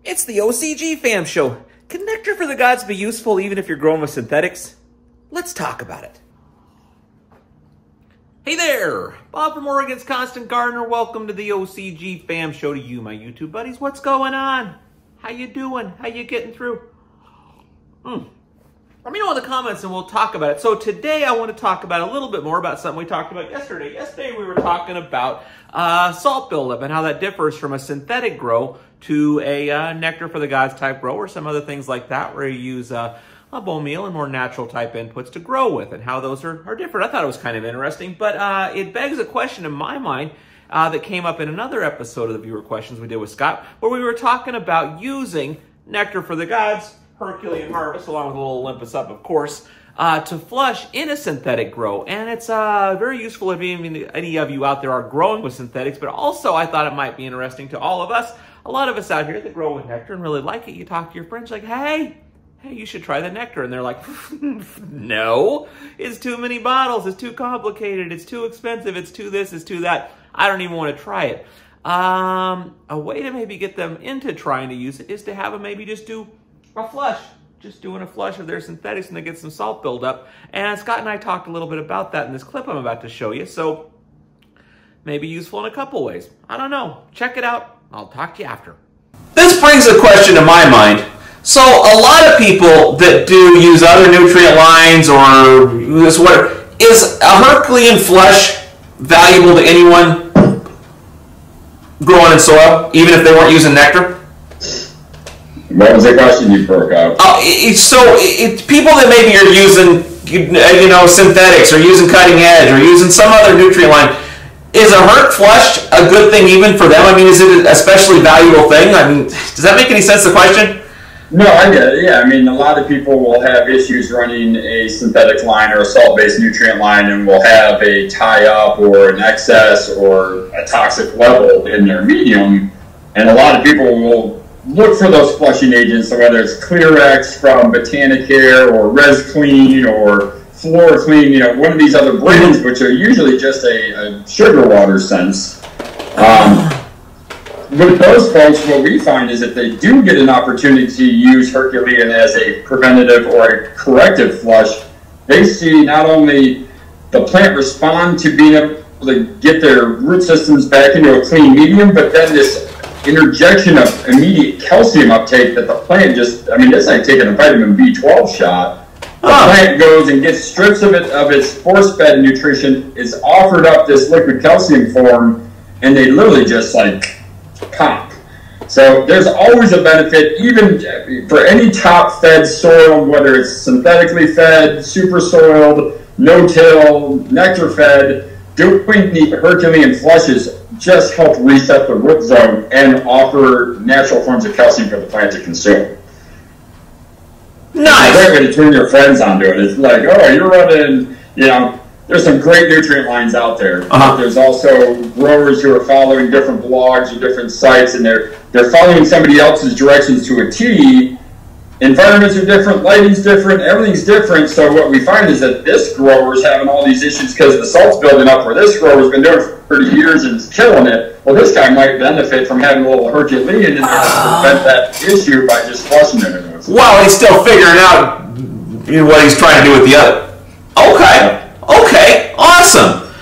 It's the OCG Fam Show. Can nectar for the gods be useful even if you're growing with synthetics? Let's talk about it. Hey there, Bob from Oregon's Constant Gardener. Welcome to the OCG Fam Show to you, my YouTube buddies. What's going on? How you doing? How you getting through? Let me know in the comments and we'll talk about it. So today I want to talk about a little bit more about something we talked about yesterday. Yesterday we were talking about salt buildup and how that differs from a synthetic grow to a nectar for the gods type grow or some other things like that where you use a bone meal and more natural type inputs to grow with and how those are different. I thought it was kind of interesting, but it begs a question in my mind that came up in another episode of the viewer questions we did with Scott where we were talking about using nectar for the gods, Herculean harvest, along with a little Olympus up, of course, to flush in a synthetic grow. And it's very useful if any of you out there are growing with synthetics, but also I thought it might be interesting to all of us. A lot of us out here that grow with nectar and really like it, you talk to your friends like, hey, you should try the nectar. And they're like, no, it's too many bottles, it's too complicated, it's too expensive, it's too this, it's too that. I don't even want to try it. A way to maybe get them into trying to use it is to have them maybe just do a flush, just doing a flush of their synthetics and they get some salt buildup. And Scott and I talked a little bit about that in this clip I'm about to show you. So maybe useful in a couple ways. I don't know. Check it out. I'll talk to you after. This brings a question to my mind. So a lot of people that do use other nutrient lines or this whatever, is a Herculean flush valuable to anyone growing in soil, even if they weren't using nectar? What was the question you broke up? People that maybe are using, synthetics or using cutting edge or using some other nutrient line, is a Herc flush a good thing even for them? I mean, is it an especially valuable thing? I mean, does that make any sense, the question? No, I get it. Yeah, I mean, a lot of people will have issues running a synthetic line or a salt-based nutrient line and will have a tie-up or an excess or a toxic level in their medium. And a lot of people will look for those flushing agents, so whether it's ClearX from Botanicare or Res Clean or Flora Clean, one of these other brands, which are usually just a sugar water sense. With those folks, what we find is if they do get an opportunity to use Herculean as a preventative or a corrective flush, they see not only the plant respond to being able to get their root systems back into a clean medium, but then this interjection of immediate calcium uptake that the plant it's like taking a vitamin B12 shot. The plant goes and gets strips of its force-fed nutrition, is offered up this liquid calcium form, and they literally just like pop. So there's always a benefit, even for any top-fed soil, whether it's synthetically fed, super soiled, no-till, nectar-fed, doing the Herculean flushes just help reset the root zone and offer natural forms of calcium for the plant to consume. Nice. They're going to turn your friends onto it. It's like, oh, you're running, there's some great nutrient lines out there. There's also growers who are following different blogs or different sites, and they're following somebody else's directions to a T. Environments are different, lighting's different, everything's different. So what we find is that this grower's having all these issues because the salt's building up where this grower's been doing it for 30 years and is killing it. Well, this guy might benefit from having a little Herculean in there to prevent that issue by just flushing it. Well, he's still figuring out what he's trying to do with the other. Okay, awesome.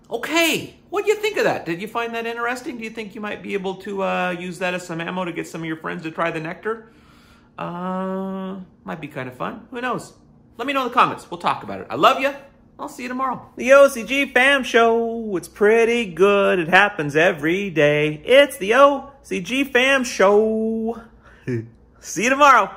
Okay, what do you think of that? Did you find that interesting? Do you think you might be able to use that as some ammo to get some of your friends to try the nectar? Might be kind of fun. Who knows? Let me know in the comments. We'll talk about it. I love you. I'll see you tomorrow. The OCG Fam Show. It's pretty good. It happens every day. It's the OCG Fam Show. See you tomorrow.